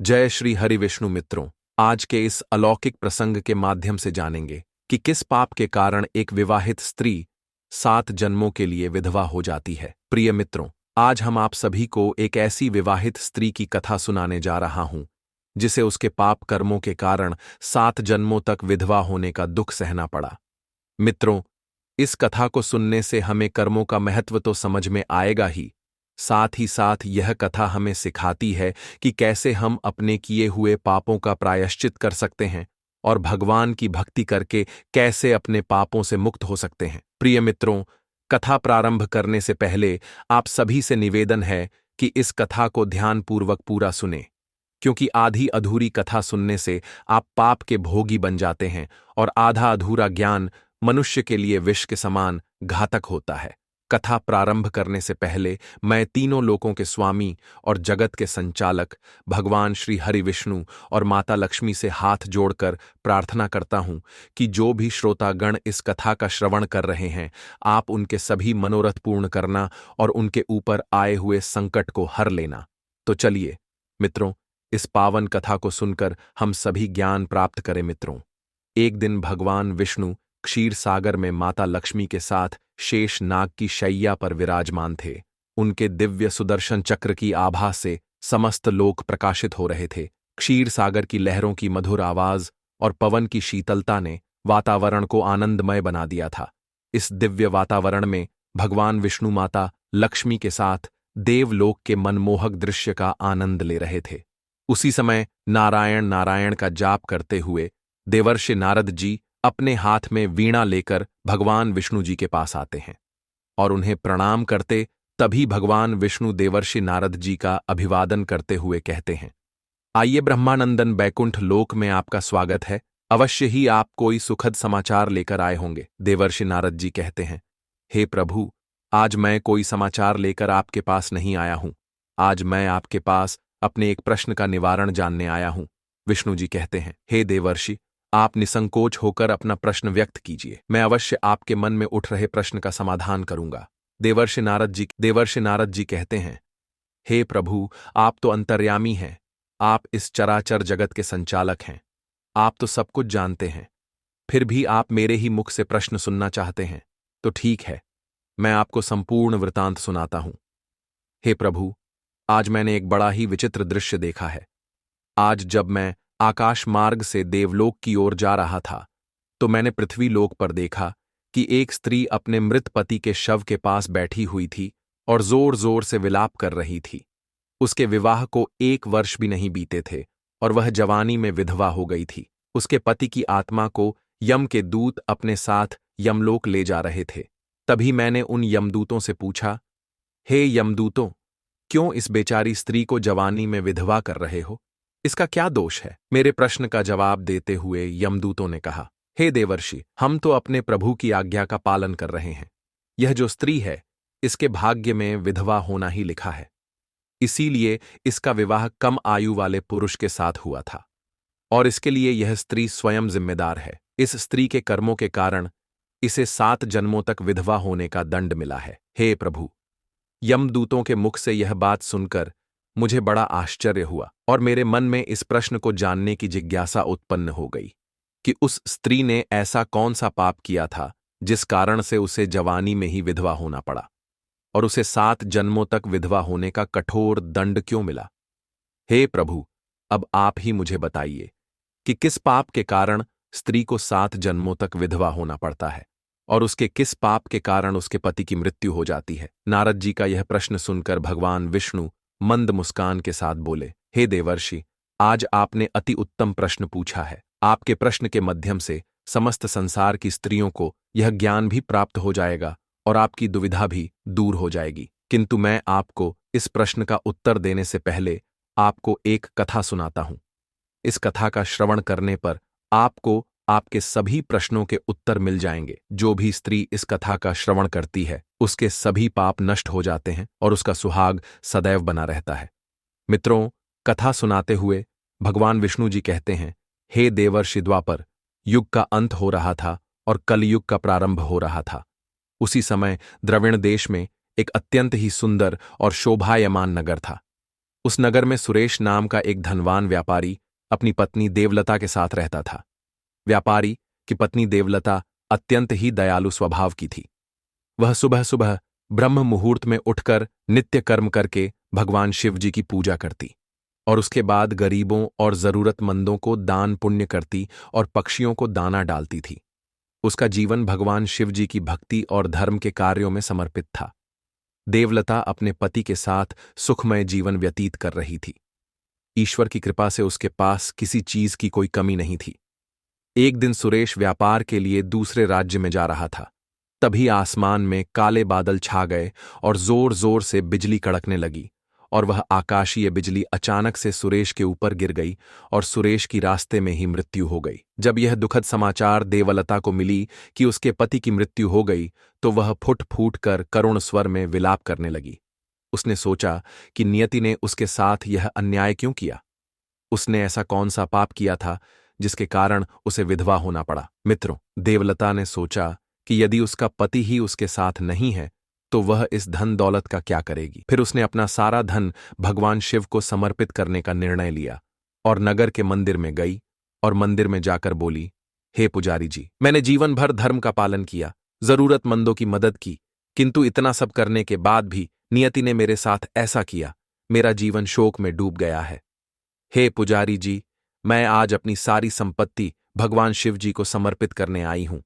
जय श्री हरि विष्णु मित्रों। आज के इस अलौकिक प्रसंग के माध्यम से जानेंगे कि किस पाप के कारण एक विवाहित स्त्री 7 जन्मों के लिए विधवा हो जाती है। प्रिय मित्रों, आज हम आप सभी को एक ऐसी विवाहित स्त्री की कथा सुनाने जा रहा हूं जिसे उसके पाप कर्मों के कारण 7 जन्मों तक विधवा होने का दुख सहना पड़ा। मित्रों, इस कथा को सुनने से हमें कर्मों का महत्व तो समझ में आएगा ही साथ यह कथा हमें सिखाती है कि कैसे हम अपने किए हुए पापों का प्रायश्चित कर सकते हैं और भगवान की भक्ति करके कैसे अपने पापों से मुक्त हो सकते हैं। प्रिय मित्रों, कथा प्रारंभ करने से पहले आप सभी से निवेदन है कि इस कथा को ध्यानपूर्वक पूरा सुने, क्योंकि आधी अधूरी कथा सुनने से आप पाप के भोगी बन जाते हैं और आधा अधूरा ज्ञान मनुष्य के लिए विष के समान घातक होता है। कथा प्रारंभ करने से पहले मैं तीनों लोकों के स्वामी और जगत के संचालक भगवान श्री हरि विष्णु और माता लक्ष्मी से हाथ जोड़कर प्रार्थना करता हूं कि जो भी श्रोतागण इस कथा का श्रवण कर रहे हैं, आप उनके सभी मनोरथ पूर्ण करना और उनके ऊपर आए हुए संकट को हर लेना। तो चलिए मित्रों, इस पावन कथा को सुनकर हम सभी ज्ञान प्राप्त करें। मित्रों, एक दिन भगवान विष्णु क्षीर सागर में माता लक्ष्मी के साथ शेष नाग की शैया पर विराजमान थे। उनके दिव्य सुदर्शन चक्र की आभा से समस्त लोक प्रकाशित हो रहे थे। क्षीर सागर की लहरों की मधुर आवाज और पवन की शीतलता ने वातावरण को आनंदमय बना दिया था। इस दिव्य वातावरण में भगवान विष्णु माता लक्ष्मी के साथ देवलोक के मनमोहक दृश्य का आनंद ले रहे थे। उसी समय नारायण नारायण का जाप करते हुए देवर्षि नारद जी अपने हाथ में वीणा लेकर भगवान विष्णु जी के पास आते हैं और उन्हें प्रणाम करते तभी भगवान विष्णु देवर्षि नारद जी का अभिवादन करते हुए कहते हैं, आइए ब्रह्मानंदन, बैकुंठ लोक में आपका स्वागत है। अवश्य ही आप कोई सुखद समाचार लेकर आए होंगे। देवर्षि नारद जी कहते हैं, हे प्रभु, आज मैं कोई समाचार लेकर आपके पास नहीं आया हूं। आज मैं आपके पास अपने एक प्रश्न का निवारण जानने आया हूं। विष्णु जी कहते हैं, हे देवर्षि, आप निसंकोच होकर अपना प्रश्न व्यक्त कीजिए। मैं अवश्य आपके मन में उठ रहे प्रश्न का समाधान करूंगा। देवर्षि नारद जी कहते हैं, हे प्रभु, आप तो अंतर्यामी हैं। आप इस चराचर जगत के संचालक हैं। आप तो सब कुछ जानते हैं। फिर भी आप मेरे ही मुख से प्रश्न सुनना चाहते हैं। तो ठीक है, मैं आपको संपूर्ण वृतांत सुनाता हूं। हे प्रभु, आज मैंने एक बड़ा ही विचित्र दृश्य देखा है। आज जब मैं आकाश मार्ग से देवलोक की ओर जा रहा था तो मैंने पृथ्वी लोक पर देखा कि एक स्त्री अपने मृत पति के शव के पास बैठी हुई थी और जोर जोर से विलाप कर रही थी। उसके विवाह को 1 वर्ष भी नहीं बीते थे और वह जवानी में विधवा हो गई थी। उसके पति की आत्मा को यम के दूत अपने साथ यमलोक ले जा रहे थे। तभी मैंने उन यमदूतों से पूछा, हे यमदूतों, क्यों इस बेचारी स्त्री को जवानी में विधवा कर रहे हो? इसका क्या दोष है? मेरे प्रश्न का जवाब देते हुए यमदूतों ने कहा, हे देवर्षि, हम तो अपने प्रभु की आज्ञा का पालन कर रहे हैं। यह जो स्त्री है, इसके भाग्य में विधवा होना ही लिखा है। इसीलिए इसका विवाह कम आयु वाले पुरुष के साथ हुआ था और इसके लिए यह स्त्री स्वयं जिम्मेदार है। इस स्त्री के कर्मों के कारण इसे 7 जन्मों तक विधवा होने का दंड मिला है। हे प्रभु, यमदूतों के मुख से यह बात सुनकर मुझे बड़ा आश्चर्य हुआ और मेरे मन में इस प्रश्न को जानने की जिज्ञासा उत्पन्न हो गई कि उस स्त्री ने ऐसा कौन सा पाप किया था जिस कारण से उसे जवानी में ही विधवा होना पड़ा और उसे 7 जन्मों तक विधवा होने का कठोर दंड क्यों मिला। हे प्रभु, अब आप ही मुझे बताइए कि किस पाप के कारण स्त्री को 7 जन्मों तक विधवा होना पड़ता है और उसके किस पाप के कारण उसके पति की मृत्यु हो जाती है। नारद जी का यह प्रश्न सुनकर भगवान विष्णु मंद मुस्कान के साथ बोले, हे देवर्षि, आज आपने अति उत्तम प्रश्न पूछा है। आपके प्रश्न के माध्यम से समस्त संसार की स्त्रियों को यह ज्ञान भी प्राप्त हो जाएगा और आपकी दुविधा भी दूर हो जाएगी। किंतु मैं आपको इस प्रश्न का उत्तर देने से पहले आपको एक कथा सुनाता हूं। इस कथा का श्रवण करने पर आपको आपके सभी प्रश्नों के उत्तर मिल जाएंगे। जो भी स्त्री इस कथा का श्रवण करती है, उसके सभी पाप नष्ट हो जाते हैं और उसका सुहाग सदैव बना रहता है। मित्रों, कथा सुनाते हुए भगवान विष्णु जी कहते हैं, हे देवर्षि, द्वापर युग का अंत हो रहा था और कलयुग का प्रारंभ हो रहा था। उसी समय द्रविण देश में एक अत्यंत ही सुंदर और शोभायमान नगर था। उस नगर में सुरेश नाम का एक धनवान व्यापारी अपनी पत्नी देवलता के साथ रहता था। व्यापारी की पत्नी देवलता अत्यंत ही दयालु स्वभाव की थी। वह सुबह सुबह ब्रह्म मुहूर्त में उठकर नित्य कर्म करके भगवान शिव जी की पूजा करती और उसके बाद गरीबों और जरूरतमंदों को दान पुण्य करती और पक्षियों को दाना डालती थी। उसका जीवन भगवान शिव जी की भक्ति और धर्म के कार्यों में समर्पित था। देवलता अपने पति के साथ सुखमय जीवन व्यतीत कर रही थी। ईश्वर की कृपा से उसके पास किसी चीज की कोई कमी नहीं थी। एक दिन सुरेश व्यापार के लिए दूसरे राज्य में जा रहा था। तभी आसमान में काले बादल छा गए और जोर जोर से बिजली कड़कने लगी और वह आकाशीय बिजली अचानक से सुरेश के ऊपर गिर गई और सुरेश की रास्ते में ही मृत्यु हो गई। जब यह दुखद समाचार देवलता को मिली कि उसके पति की मृत्यु हो गई तो वह फुट फूट कर करुण स्वर में विलाप करने लगी। उसने सोचा कि नियति ने उसके साथ यह अन्याय क्यों किया। उसने ऐसा कौन सा पाप किया था जिसके कारण उसे विधवा होना पड़ा। मित्रों, देवलता ने सोचा कि यदि उसका पति ही उसके साथ नहीं है तो वह इस धन दौलत का क्या करेगी। फिर उसने अपना सारा धन भगवान शिव को समर्पित करने का निर्णय लिया और नगर के मंदिर में गई और मंदिर में जाकर बोली, हे पुजारी जी, मैंने जीवन भर धर्म का पालन किया, जरूरतमंदों की मदद की, किंतु इतना सब करने के बाद भी नियति ने मेरे साथ ऐसा किया। मेरा जीवन शोक में डूब गया है। हे पुजारी जी, मैं आज अपनी सारी संपत्ति भगवान शिव जी को समर्पित करने आई हूं।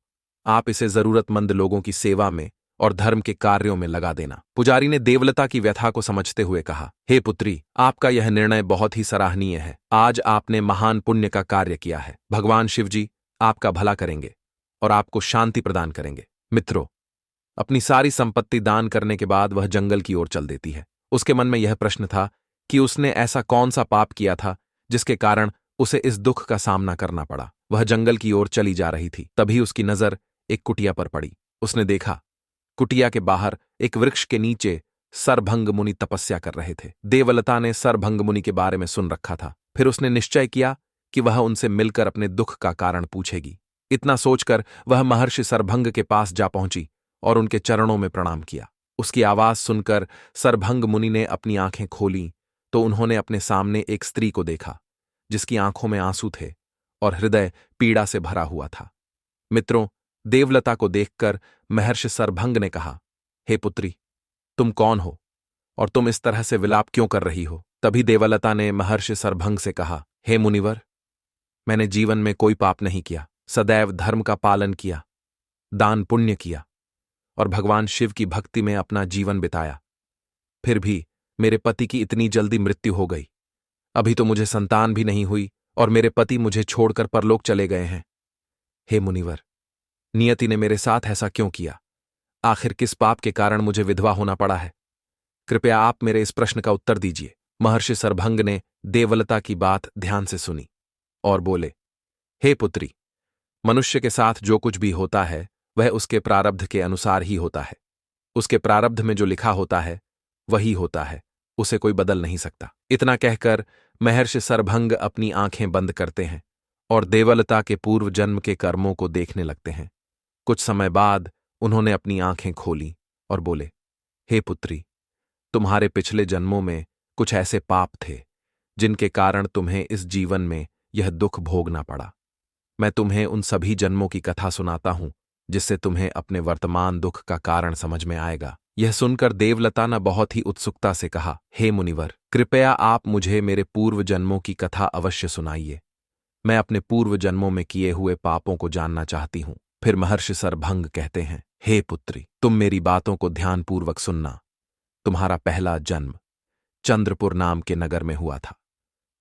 आप इसे जरूरतमंद लोगों की सेवा में और धर्म के कार्यों में लगा देना। पुजारी ने देवलता की व्यथा को समझते हुए कहा, हे पुत्री, आपका यह निर्णय बहुत ही सराहनीय है। आज आपने महान पुण्य का कार्य किया है। भगवान शिव जी आपका भला करेंगे और आपको शांति प्रदान करेंगे। मित्रों, अपनी सारी संपत्ति दान करने के बाद वह जंगल की ओर चल देती है। उसके मन में यह प्रश्न था कि उसने ऐसा कौन सा पाप किया था जिसके कारण उसे इस दुख का सामना करना पड़ा। वह जंगल की ओर चली जा रही थी। तभी उसकी नजर एक कुटिया पर पड़ी। उसने देखा, कुटिया के बाहर एक वृक्ष के नीचे सरभंग मुनि तपस्या कर रहे थे। देवलता ने सरभंग मुनि के बारे में सुन रखा था। फिर उसने निश्चय किया कि वह उनसे मिलकर अपने दुख का कारण पूछेगी। इतना सोचकर वह महर्षि सरभंग के पास जा पहुंची और उनके चरणों में प्रणाम किया। उसकी आवाज सुनकर सरभंग मुनि ने अपनी आंखें खोलीं तो उन्होंने अपने सामने एक स्त्री को देखा जिसकी आंखों में आंसू थे और हृदय पीड़ा से भरा हुआ था। मित्रों, देवलता को देखकर महर्षि सरभंग ने कहा, हे पुत्री, तुम कौन हो और तुम इस तरह से विलाप क्यों कर रही हो। तभी देवलता ने महर्षि सरभंग से कहा, हे मुनिवर, मैंने जीवन में कोई पाप नहीं किया, सदैव धर्म का पालन किया, दान पुण्य किया और भगवान शिव की भक्ति में अपना जीवन बिताया। फिर भी मेरे पति की इतनी जल्दी मृत्यु हो गई। अभी तो मुझे संतान भी नहीं हुई और मेरे पति मुझे छोड़कर परलोक चले गए हैं। हे मुनिवर, नियति ने मेरे साथ ऐसा क्यों किया। आखिर किस पाप के कारण मुझे विधवा होना पड़ा है। कृपया आप मेरे इस प्रश्न का उत्तर दीजिए। महर्षि सरभंग ने देवलता की बात ध्यान से सुनी और बोले, हे पुत्री, मनुष्य के साथ जो कुछ भी होता है वह उसके प्रारब्ध के अनुसार ही होता है। उसके प्रारब्ध में जो लिखा होता है वही होता है, उसे कोई बदल नहीं सकता। इतना कहकर महर्षि सरभंग अपनी आंखें बंद करते हैं और देवलता के पूर्व जन्म के कर्मों को देखने लगते हैं। कुछ समय बाद उन्होंने अपनी आंखें खोली और बोले, हे पुत्री, तुम्हारे पिछले जन्मों में कुछ ऐसे पाप थे जिनके कारण तुम्हें इस जीवन में यह दुख भोगना पड़ा। मैं तुम्हें उन सभी जन्मों की कथा सुनाता हूं जिससे तुम्हें अपने वर्तमान दुख का कारण समझ में आएगा। यह सुनकर देवलता ने बहुत ही उत्सुकता से कहा, हे मुनिवर, कृपया आप मुझे मेरे पूर्व जन्मों की कथा अवश्य सुनाइए। मैं अपने पूर्व जन्मों में किए हुए पापों को जानना चाहती हूं। फिर महर्षि सरभंग कहते हैं, हे पुत्री, तुम मेरी बातों को ध्यानपूर्वक सुनना। तुम्हारा पहला जन्म चंद्रपुर नाम के नगर में हुआ था।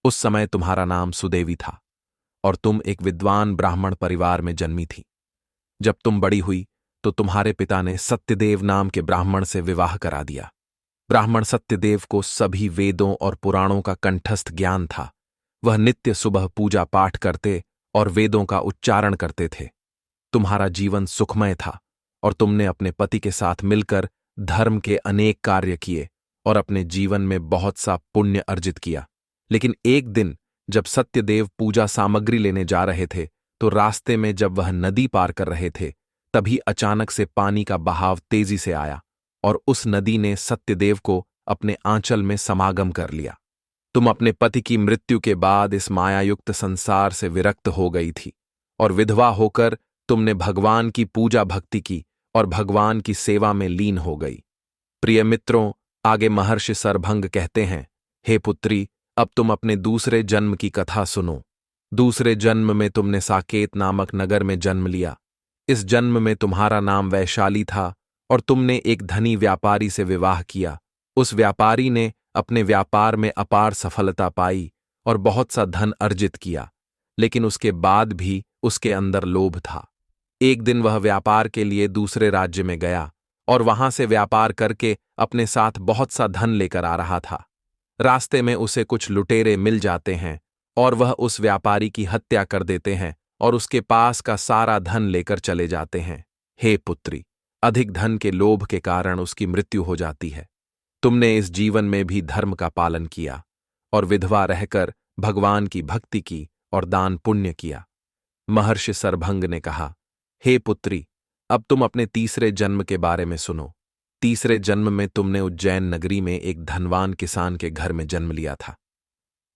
उस समय तुम्हारा नाम सुदेवी था और तुम एक विद्वान ब्राह्मण परिवार में जन्मी थी। जब तुम बड़ी हुई तो तुम्हारे पिता ने सत्यदेव नाम के ब्राह्मण से विवाह करा दिया। ब्राह्मण सत्यदेव को सभी वेदों और पुराणों का कंठस्थ ज्ञान था। वह नित्य सुबह पूजा पाठ करते और वेदों का उच्चारण करते थे। तुम्हारा जीवन सुखमय था और तुमने अपने पति के साथ मिलकर धर्म के अनेक कार्य किए और अपने जीवन में बहुत सा पुण्य अर्जित किया। लेकिन एक दिन जब सत्यदेव पूजा सामग्री लेने जा रहे थे तो रास्ते में जब वह नदी पार कर रहे थे तभी अचानक से पानी का बहाव तेजी से आया और उस नदी ने सत्यदेव को अपने आंचल में समागम कर लिया। तुम अपने पति की मृत्यु के बाद इस मायायुक्त संसार से विरक्त हो गई थी और विधवा होकर तुमने भगवान की पूजा भक्ति की और भगवान की सेवा में लीन हो गई। प्रिय मित्रों, आगे महर्षि सरभंग कहते हैं, हे पुत्री, अब तुम अपने दूसरे जन्म की कथा सुनो। दूसरे जन्म में तुमने साकेत नामक नगर में जन्म लिया। इस जन्म में तुम्हारा नाम वैशाली था और तुमने एक धनी व्यापारी से विवाह किया। उस व्यापारी ने अपने व्यापार में अपार सफलता पाई और बहुत सा धन अर्जित किया, लेकिन उसके बाद भी उसके अंदर लोभ था। एक दिन वह व्यापार के लिए दूसरे राज्य में गया और वहां से व्यापार करके अपने साथ बहुत सा धन लेकर आ रहा था। रास्ते में उसे कुछ लुटेरे मिल जाते हैं और वह उस व्यापारी की हत्या कर देते हैं और उसके पास का सारा धन लेकर चले जाते हैं। हे पुत्री, अधिक धन के लोभ के कारण उसकी मृत्यु हो जाती है। तुमने इस जीवन में भी धर्म का पालन किया और विधवा रहकर भगवान की भक्ति की और दान पुण्य किया। महर्षि सरभंग ने कहा, हे पुत्री, अब तुम अपने तीसरे जन्म के बारे में सुनो। तीसरे जन्म में तुमने उज्जैन नगरी में एक धनवान किसान के घर में जन्म लिया था।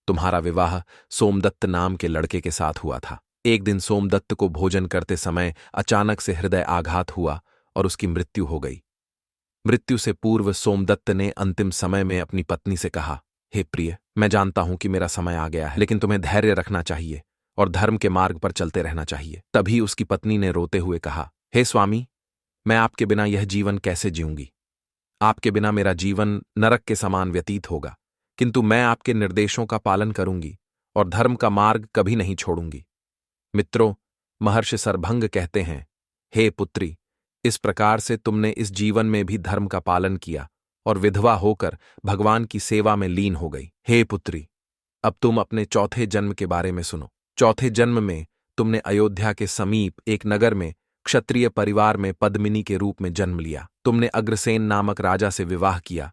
तुम्हारा विवाह सोमदत्त नाम के लड़के के साथ हुआ था। एक दिन सोमदत्त को भोजन करते समय अचानक से हृदय आघात हुआ और उसकी मृत्यु हो गई। मृत्यु से पूर्व सोमदत्त ने अंतिम समय में अपनी पत्नी से कहा, हे प्रिय, मैं जानता हूं कि मेरा समय आ गया है, लेकिन तुम्हें धैर्य रखना चाहिए और धर्म के मार्ग पर चलते रहना चाहिए। तभी उसकी पत्नी ने रोते हुए कहा, हे स्वामी, मैं आपके बिना यह जीवन कैसे जीऊंगी? आपके बिना मेरा जीवन नरक के समान व्यतीत होगा, किंतु मैं आपके निर्देशों का पालन करूंगी और धर्म का मार्ग कभी नहीं छोड़ूंगी। मित्रों, महर्षि सरभंग कहते हैं, हे पुत्री, इस प्रकार से तुमने इस जीवन में भी धर्म का पालन किया और विधवा होकर भगवान की सेवा में लीन हो गई। हे पुत्री, अब तुम अपने चौथे जन्म के बारे में सुनो। चौथे जन्म में तुमने अयोध्या के समीप एक नगर में क्षत्रिय परिवार में पद्मिनी के रूप में जन्म लिया। तुमने अग्रसेन नामक राजा से विवाह किया,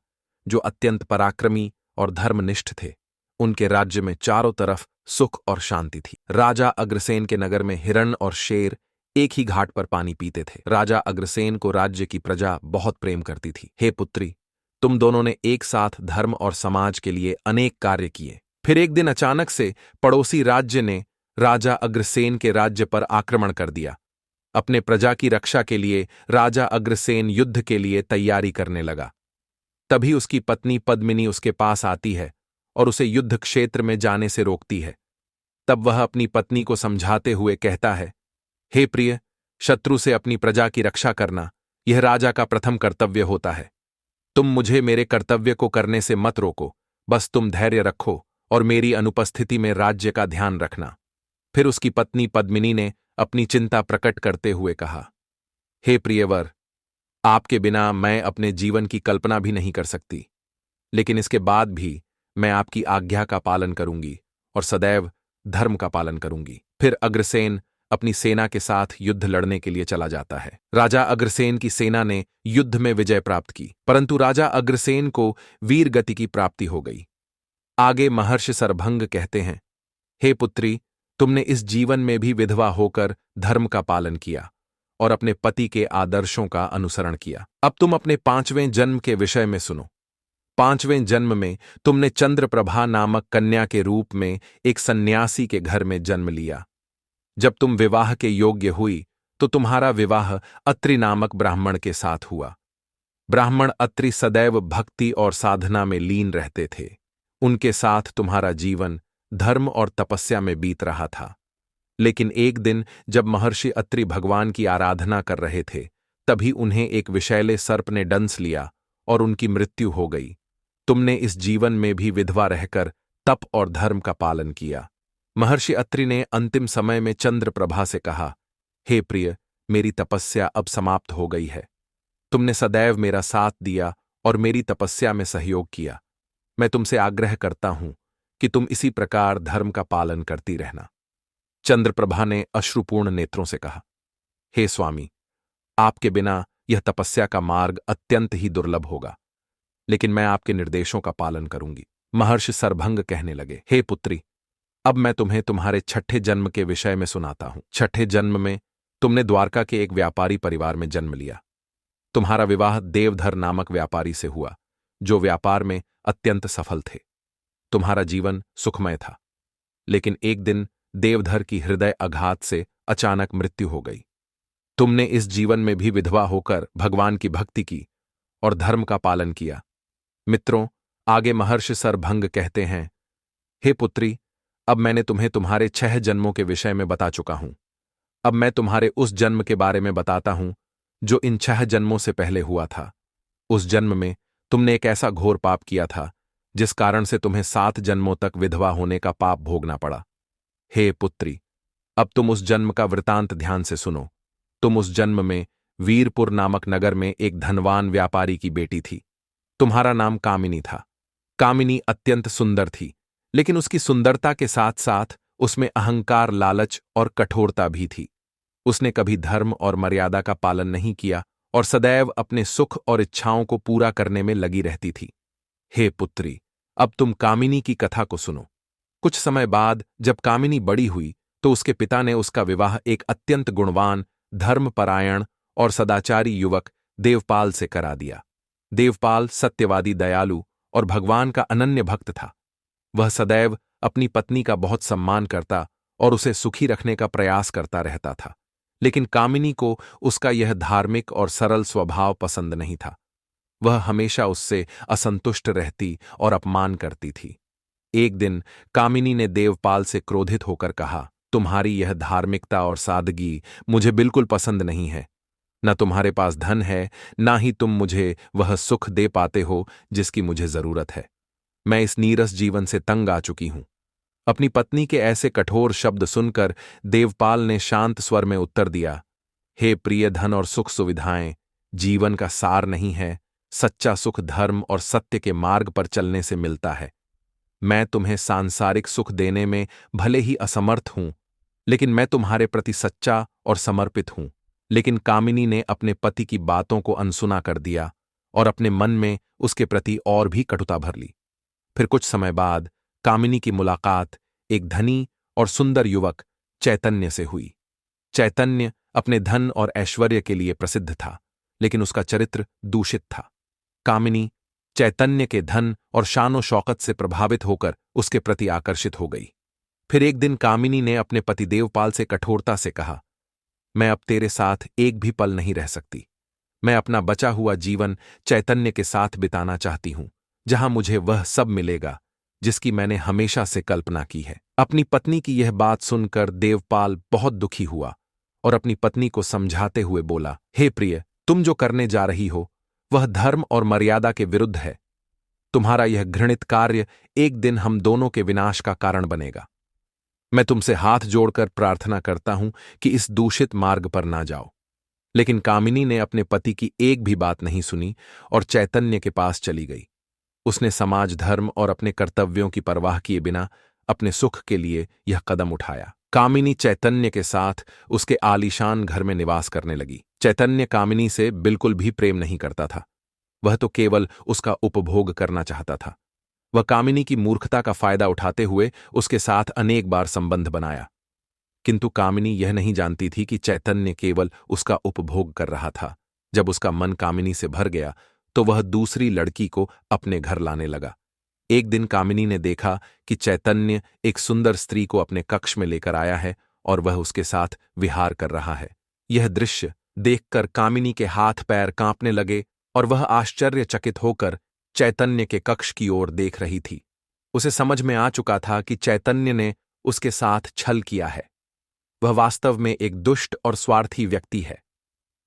जो अत्यंत पराक्रमी और धर्मनिष्ठ थे। उनके राज्य में चारों तरफ सुख और शांति थी। राजा अग्रसेन के नगर में हिरण और शेर एक ही घाट पर पानी पीते थे। राजा अग्रसेन को राज्य की प्रजा बहुत प्रेम करती थी। हे पुत्री, तुम दोनों ने एक साथ धर्म और समाज के लिए अनेक कार्य किए। फिर एक दिन अचानक से पड़ोसी राज्य ने राजा अग्रसेन के राज्य पर आक्रमण कर दिया। अपने प्रजा की रक्षा के लिए राजा अग्रसेन युद्ध के लिए तैयारी करने लगा। तभी उसकी पत्नी पद्मिनी उसके पास आती है और उसे युद्ध क्षेत्र में जाने से रोकती है। तब वह अपनी पत्नी को समझाते हुए कहता है, हे प्रिय, शत्रु से अपनी प्रजा की रक्षा करना यह राजा का प्रथम कर्तव्य होता है। तुम मुझे मेरे कर्तव्य को करने से मत रोको, बस तुम धैर्य रखो और मेरी अनुपस्थिति में राज्य का ध्यान रखना। फिर उसकी पत्नी पद्मिनी ने अपनी चिंता प्रकट करते हुए कहा, हे प्रियवर, आपके बिना मैं अपने जीवन की कल्पना भी नहीं कर सकती, लेकिन इसके बाद भी मैं आपकी आज्ञा का पालन करूंगी और सदैव धर्म का पालन करूंगी। फिर अग्रसेन अपनी सेना के साथ युद्ध लड़ने के लिए चला जाता है। राजा अग्रसेन की सेना ने युद्ध में विजय प्राप्त की, परंतु राजा अग्रसेन को वीर गति की प्राप्ति हो गई। आगे महर्षि सरभंग कहते हैं, हे पुत्री, तुमने इस जीवन में भी विधवा होकर धर्म का पालन किया और अपने पति के आदर्शों का अनुसरण किया। अब तुम अपने पांचवें जन्म के विषय में सुनो। पांचवें जन्म में तुमने चंद्रप्रभा नामक कन्या के रूप में एक सन्यासी के घर में जन्म लिया। जब तुम विवाह के योग्य हुई तो तुम्हारा विवाह अत्रि नामक ब्राह्मण के साथ हुआ। ब्राह्मण अत्रि सदैव भक्ति और साधना में लीन रहते थे। उनके साथ तुम्हारा जीवन धर्म और तपस्या में बीत रहा था। लेकिन एक दिन जब महर्षि अत्रि भगवान की आराधना कर रहे थे, तभी उन्हें एक विषैले सर्प ने डंस लिया और उनकी मृत्यु हो गई। तुमने इस जीवन में भी विधवा रहकर तप और धर्म का पालन किया। महर्षि अत्रि ने अंतिम समय में चंद्रप्रभा से कहा, हे प्रिय, मेरी तपस्या अब समाप्त हो गई है। तुमने सदैव मेरा साथ दिया और मेरी तपस्या में सहयोग किया। मैं तुमसे आग्रह करता हूं कि तुम इसी प्रकार धर्म का पालन करती रहना। चंद्रप्रभा ने अश्रुपूर्ण नेत्रों से कहा, हे स्वामी, आपके बिना यह तपस्या का मार्ग अत्यंत ही दुर्लभ होगा, लेकिन मैं आपके निर्देशों का पालन करूंगी। महर्षि सरभंग कहने लगे, हे पुत्री, अब मैं तुम्हें तुम्हारे छठे जन्म के विषय में सुनाता हूं। छठे जन्म में तुमने द्वारका के एक व्यापारी परिवार में जन्म लिया। तुम्हारा विवाह देवधर नामक व्यापारी से हुआ, जो व्यापार में अत्यंत सफल थे। तुम्हारा जीवन सुखमय था। लेकिन एक दिन देवधर की हृदय आघात से अचानक मृत्यु हो गई। तुमने इस जीवन में भी विधवा होकर भगवान की भक्ति की और धर्म का पालन किया। मित्रों, आगे महर्षि सरभंग कहते हैं, हे पुत्री, अब मैंने तुम्हें तुम्हारे 6 जन्मों के विषय में बता चुका हूं। अब मैं तुम्हारे उस जन्म के बारे में बताता हूं जो इन 6 जन्मों से पहले हुआ था। उस जन्म में तुमने एक ऐसा घोर पाप किया था जिस कारण से तुम्हें 7 जन्मों तक विधवा होने का पाप भोगना पड़ा। हे पुत्री, अब तुम उस जन्म का वृतांत ध्यान से सुनो। तुम उस जन्म में वीरपुर नामक नगर में एक धनवान व्यापारी की बेटी थी। तुम्हारा नाम कामिनी था। कामिनी अत्यंत सुंदर थी, लेकिन उसकी सुंदरता के साथ साथ उसमें अहंकार, लालच और कठोरता भी थी। उसने कभी धर्म और मर्यादा का पालन नहीं किया और सदैव अपने सुख और इच्छाओं को पूरा करने में लगी रहती थी। हे पुत्री, अब तुम कामिनी की कथा को सुनो। कुछ समय बाद जब कामिनी बड़ी हुई तो उसके पिता ने उसका विवाह एक अत्यंत गुणवान, धर्मपरायण और सदाचारी युवक देवपाल से करा दिया। देवपाल सत्यवादी, दयालु और भगवान का अनन्य भक्त था। वह सदैव अपनी पत्नी का बहुत सम्मान करता और उसे सुखी रखने का प्रयास करता रहता था। लेकिन कामिनी को उसका यह धार्मिक और सरल स्वभाव पसंद नहीं था। वह हमेशा उससे असंतुष्ट रहती और अपमान करती थी। एक दिन कामिनी ने देवपाल से क्रोधित होकर कहा, तुम्हारी यह धार्मिकता और सादगी मुझे बिल्कुल पसंद नहीं है। न तुम्हारे पास धन है, ना ही तुम मुझे वह सुख दे पाते हो जिसकी मुझे जरूरत है। मैं इस नीरस जीवन से तंग आ चुकी हूं। अपनी पत्नी के ऐसे कठोर शब्द सुनकर देवपाल ने शांत स्वर में उत्तर दिया, हे प्रिय, धन और सुख सुविधाएं जीवन का सार नहीं है। सच्चा सुख धर्म और सत्य के मार्ग पर चलने से मिलता है। मैं तुम्हें सांसारिक सुख देने में भले ही असमर्थ हूं, लेकिन मैं तुम्हारे प्रति सच्चा और समर्पित हूं। लेकिन कामिनी ने अपने पति की बातों को अनसुना कर दिया और अपने मन में उसके प्रति और भी कटुता भर ली। फिर कुछ समय बाद कामिनी की मुलाकात एक धनी और सुंदर युवक चैतन्य से हुई। चैतन्य अपने धन और ऐश्वर्य के लिए प्रसिद्ध था, लेकिन उसका चरित्र दूषित था। कामिनी चैतन्य के धन और शानो शौकत से प्रभावित होकर उसके प्रति आकर्षित हो गई। फिर एक दिन कामिनी ने अपने पति देवपाल से कठोरता से कहा, मैं अब तेरे साथ एक भी पल नहीं रह सकती। मैं अपना बचा हुआ जीवन चैतन्य के साथ बिताना चाहती हूं, जहां मुझे वह सब मिलेगा जिसकी मैंने हमेशा से कल्पना की है। अपनी पत्नी की यह बात सुनकर देवपाल बहुत दुखी हुआ और अपनी पत्नी को समझाते हुए बोला, हे प्रिय, तुम जो करने जा रही हो वह धर्म और मर्यादा के विरुद्ध है। तुम्हारा यह घृणित कार्य एक दिन हम दोनों के विनाश का कारण बनेगा। मैं तुमसे हाथ जोड़कर प्रार्थना करता हूं कि इस दूषित मार्ग पर ना जाओ। लेकिन कामिनी ने अपने पति की एक भी बात नहीं सुनी और चैतन्य के पास चली गई। उसने समाज, धर्म और अपने कर्तव्यों की परवाह किए बिना अपने सुख के लिए यह कदम उठाया। कामिनी चैतन्य के साथ उसके आलीशान घर में निवास करने लगी। चैतन्य कामिनी से बिल्कुल भी प्रेम नहीं करता था। वह तो केवल उसका उपभोग करना चाहता था। वह कामिनी की मूर्खता का फायदा उठाते हुए उसके साथ अनेक बार संबंध बनाया, किंतु कामिनी यह नहीं जानती थी कि चैतन्य केवल उसका उपभोग कर रहा था। जब उसका मन कामिनी से भर गया तो वह दूसरी लड़की को अपने घर लाने लगा। एक दिन कामिनी ने देखा कि चैतन्य एक सुंदर स्त्री को अपने कक्ष में लेकर आया है और वह उसके साथ विहार कर रहा है। यह दृश्य देखकर कामिनी के हाथ पैर कांपने लगे और वह आश्चर्यचकित होकर चैतन्य के कक्ष की ओर देख रही थी। उसे समझ में आ चुका था कि चैतन्य ने उसके साथ छल किया है। वह वास्तव में एक दुष्ट और स्वार्थी व्यक्ति है।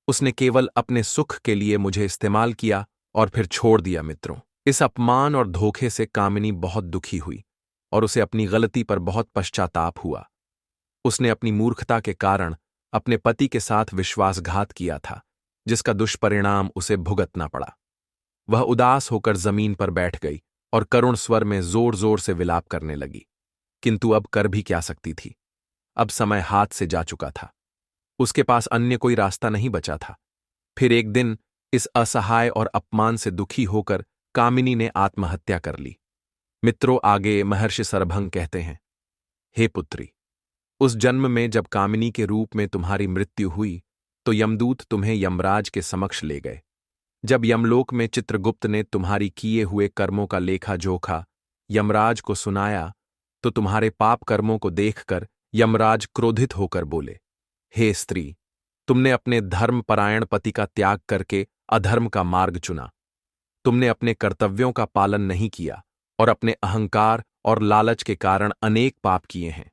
उसने केवल अपने सुख के लिए मुझे इस्तेमाल किया और फिर छोड़ दिया। मित्रों, इस अपमान और धोखे से कामिनी बहुत दुखी हुई और उसे अपनी गलती पर बहुत पश्चाताप हुआ। उसने अपनी मूर्खता के कारण अपने पति के साथ विश्वासघात किया था, जिसका दुष्परिणाम उसे भुगतना पड़ा। वह उदास होकर जमीन पर बैठ गई और करुण स्वर में जोर जोर से विलाप करने लगी, किंतु अब कर भी क्या सकती थी। अब समय हाथ से जा चुका था। उसके पास अन्य कोई रास्ता नहीं बचा था। फिर एक दिन इस असहाय और अपमान से दुखी होकर कामिनी ने आत्महत्या कर ली। मित्रों, आगे महर्षि सरभंग कहते हैं, हे पुत्री, उस जन्म में जब कामिनी के रूप में तुम्हारी मृत्यु हुई तो यमदूत तुम्हें यमराज के समक्ष ले गए। जब यमलोक में चित्रगुप्त ने तुम्हारी किए हुए कर्मों का लेखा जोखा यमराज को सुनाया तो तुम्हारे पाप कर्मों को देखकर यमराज क्रोधित होकर बोले, हे स्त्री, तुमने अपने धर्मपरायण पति का त्याग करके अधर्म का मार्ग चुना। तुमने अपने कर्तव्यों का पालन नहीं किया और अपने अहंकार और लालच के कारण अनेक पाप किए हैं।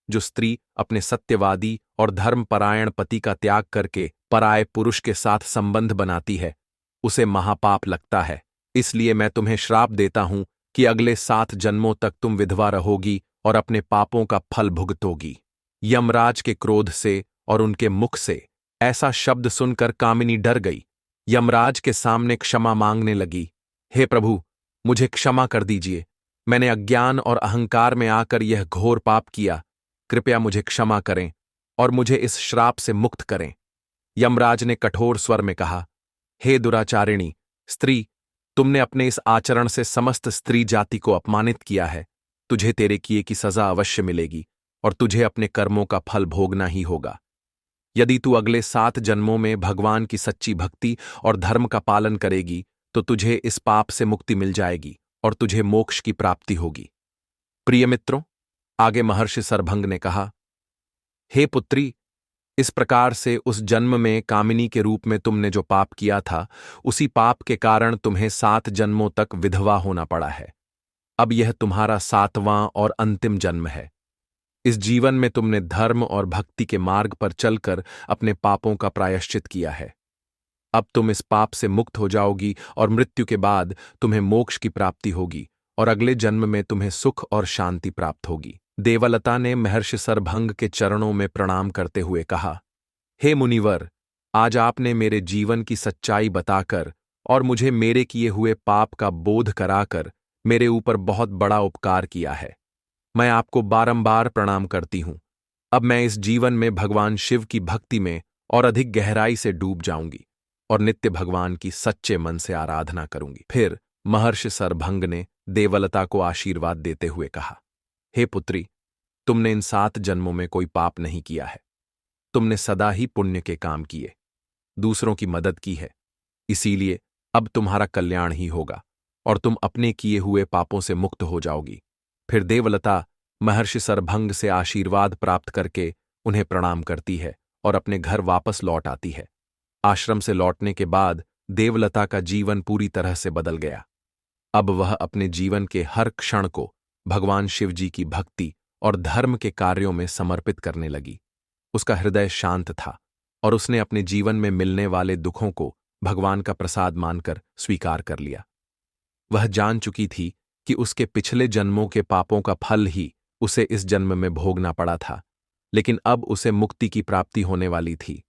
जो स्त्री अपने सत्यवादी और धर्मपरायण पति का त्याग करके पराये पुरुष के साथ संबंध बनाती है, उसे महापाप लगता है। इसलिए मैं तुम्हें श्राप देता हूं कि अगले 7 जन्मों तक तुम विधवा रहोगी और अपने पापों का फल भुगतोगी। यमराज के क्रोध से और उनके मुख से ऐसा शब्द सुनकर कामिनी डर गई। यमराज के सामने क्षमा मांगने लगी, हे प्रभु, मुझे क्षमा कर दीजिए। मैंने अज्ञान और अहंकार में आकर यह घोर पाप किया। कृपया मुझे क्षमा करें और मुझे इस श्राप से मुक्त करें। यमराज ने कठोर स्वर में कहा, हे दुराचारिणी स्त्री, तुमने अपने इस आचरण से समस्त स्त्री जाति को अपमानित किया है। तुझे तेरे किए की सजा अवश्य मिलेगी और तुझे अपने कर्मों का फल भोगना ही होगा। यदि तू अगले 7 जन्मों में भगवान की सच्ची भक्ति और धर्म का पालन करेगी तो तुझे इस पाप से मुक्ति मिल जाएगी और तुझे मोक्ष की प्राप्ति होगी। प्रिय मित्रों, आगे महर्षि सरभंग ने कहा, हे पुत्री, इस प्रकार से उस जन्म में कामिनी के रूप में तुमने जो पाप किया था, उसी पाप के कारण तुम्हें 7 जन्मों तक विधवा होना पड़ा है। अब यह तुम्हारा 7वां और अंतिम जन्म है। इस जीवन में तुमने धर्म और भक्ति के मार्ग पर चलकर अपने पापों का प्रायश्चित किया है। अब तुम इस पाप से मुक्त हो जाओगी और मृत्यु के बाद तुम्हें मोक्ष की प्राप्ति होगी और अगले जन्म में तुम्हें सुख और शांति प्राप्त होगी। देवलता ने महर्षि सरभंग के चरणों में प्रणाम करते हुए कहा, हे मुनिवर, आज आपने मेरे जीवन की सच्चाई बताकर और मुझे मेरे किए हुए पाप का बोध कराकर मेरे ऊपर बहुत बड़ा उपकार किया है। मैं आपको बारंबार प्रणाम करती हूं। अब मैं इस जीवन में भगवान शिव की भक्ति में और अधिक गहराई से डूब जाऊंगी और नित्य भगवान की सच्चे मन से आराधना करूंगी। फिर महर्षि सरभंग ने देवलता को आशीर्वाद देते हुए कहा, हे पुत्री, तुमने इन 7 जन्मों में कोई पाप नहीं किया है। तुमने सदा ही पुण्य के काम किए, दूसरों की मदद की है। इसीलिए अब तुम्हारा कल्याण ही होगा और तुम अपने किए हुए पापों से मुक्त हो जाओगी। फिर देवलता महर्षि सरभंग से आशीर्वाद प्राप्त करके उन्हें प्रणाम करती है और अपने घर वापस लौट आती है। आश्रम से लौटने के बाद देवलता का जीवन पूरी तरह से बदल गया। अब वह अपने जीवन के हर क्षण को भगवान शिव जी की भक्ति और धर्म के कार्यों में समर्पित करने लगी। उसका हृदय शांत था और उसने अपने जीवन में मिलने वाले दुखों को भगवान का प्रसाद मानकर स्वीकार कर लिया। वह जान चुकी थी कि उसके पिछले जन्मों के पापों का फल ही उसे इस जन्म में भोगना पड़ा था, लेकिन अब उसे मुक्ति की प्राप्ति होने वाली थी।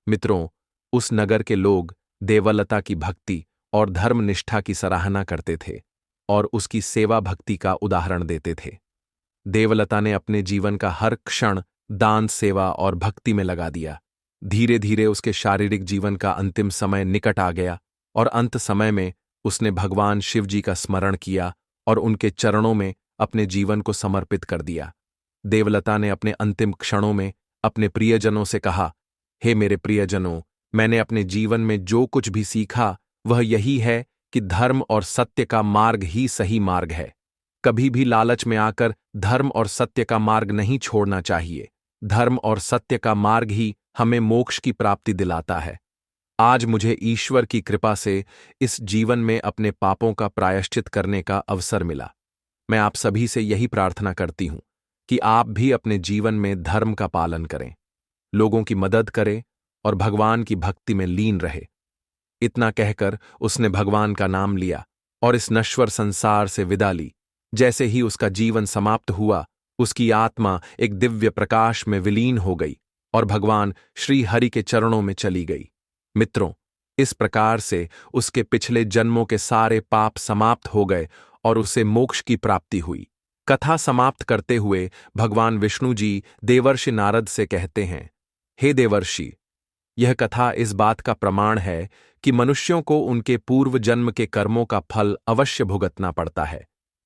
मित्रों, उस नगर के लोग देवलता की भक्ति और धर्मनिष्ठा की सराहना करते थे और उसकी सेवा भक्ति का उदाहरण देते थे। देवलता ने अपने जीवन का हर क्षण दान, सेवा और भक्ति में लगा दिया। धीरे धीरे उसके शारीरिक जीवन का अंतिम समय निकट आ गया और अंत समय में उसने भगवान शिव जी का स्मरण किया और उनके चरणों में अपने जीवन को समर्पित कर दिया। देवलता ने अपने अंतिम क्षणों में अपने प्रियजनों से कहा, हे मेरे प्रियजनों, मैंने अपने जीवन में जो कुछ भी सीखा वह यही है कि धर्म और सत्य का मार्ग ही सही मार्ग है। कभी भी लालच में आकर धर्म और सत्य का मार्ग नहीं छोड़ना चाहिए। धर्म और सत्य का मार्ग ही हमें मोक्ष की प्राप्ति दिलाता है। आज मुझे ईश्वर की कृपा से इस जीवन में अपने पापों का प्रायश्चित करने का अवसर मिला। मैं आप सभी से यही प्रार्थना करती हूं कि आप भी अपने जीवन में धर्म का पालन करें, लोगों की मदद करें और भगवान की भक्ति में लीन रहे। इतना कहकर उसने भगवान का नाम लिया और इस नश्वर संसार से विदा ली। जैसे ही उसका जीवन समाप्त हुआ, उसकी आत्मा एक दिव्य प्रकाश में विलीन हो गई और भगवान श्री हरि के चरणों में चली गई। मित्रों, इस प्रकार से उसके पिछले जन्मों के सारे पाप समाप्त हो गए और उसे मोक्ष की प्राप्ति हुई। कथा समाप्त करते हुए भगवान विष्णु जी देवर्षि नारद से कहते हैं, हे देवर्षि, यह कथा इस बात का प्रमाण है कि मनुष्यों को उनके पूर्व जन्म के कर्मों का फल अवश्य भुगतना पड़ता है,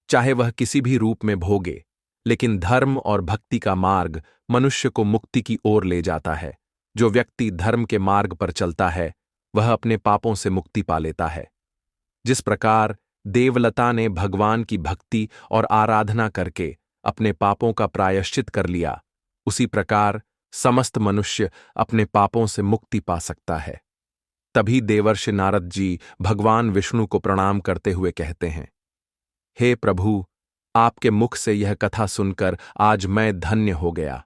चाहे वह किसी भी रूप में भोगे। लेकिन धर्म और भक्ति का मार्ग मनुष्य को मुक्ति की ओर ले जाता है। जो व्यक्ति धर्म के मार्ग पर चलता है वह अपने पापों से मुक्ति पा लेता है। जिस प्रकार देवलता ने भगवान की भक्ति और आराधना करके अपने पापों का प्रायश्चित कर लिया, उसी प्रकार समस्त मनुष्य अपने पापों से मुक्ति पा सकता है। तभी देवर्षि नारद जी भगवान विष्णु को प्रणाम करते हुए कहते हैं, हे प्रभु, आपके मुख से यह कथा सुनकर आज मैं धन्य हो गया।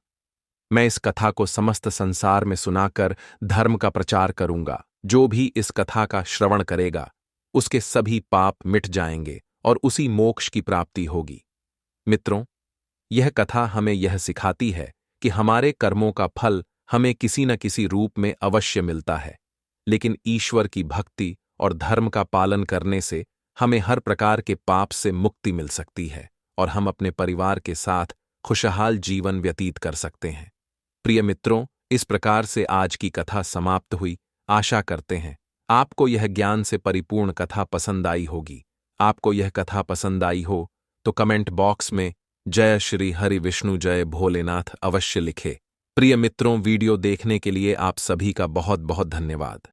मैं इस कथा को समस्त संसार में सुनाकर धर्म का प्रचार करूंगा। जो भी इस कथा का श्रवण करेगा, उसके सभी पाप मिट जाएंगे और उसी मोक्ष की प्राप्ति होगी। मित्रों, यह कथा हमें यह सिखाती है कि हमारे कर्मों का फल हमें किसी न किसी रूप में अवश्य मिलता है, लेकिन ईश्वर की भक्ति और धर्म का पालन करने से हमें हर प्रकार के पाप से मुक्ति मिल सकती है और हम अपने परिवार के साथ खुशहाल जीवन व्यतीत कर सकते हैं। प्रिय मित्रों, इस प्रकार से आज की कथा समाप्त हुई। आशा करते हैं आपको यह ज्ञान से परिपूर्ण कथा पसंद आई होगी। आपको यह कथा पसंद आई हो तो कमेंट बॉक्स में जय श्री हरि विष्णु जय भोलेनाथ अवश्य लिखे। प्रिय मित्रों, वीडियो देखने के लिए आप सभी का बहुत बहुत धन्यवाद।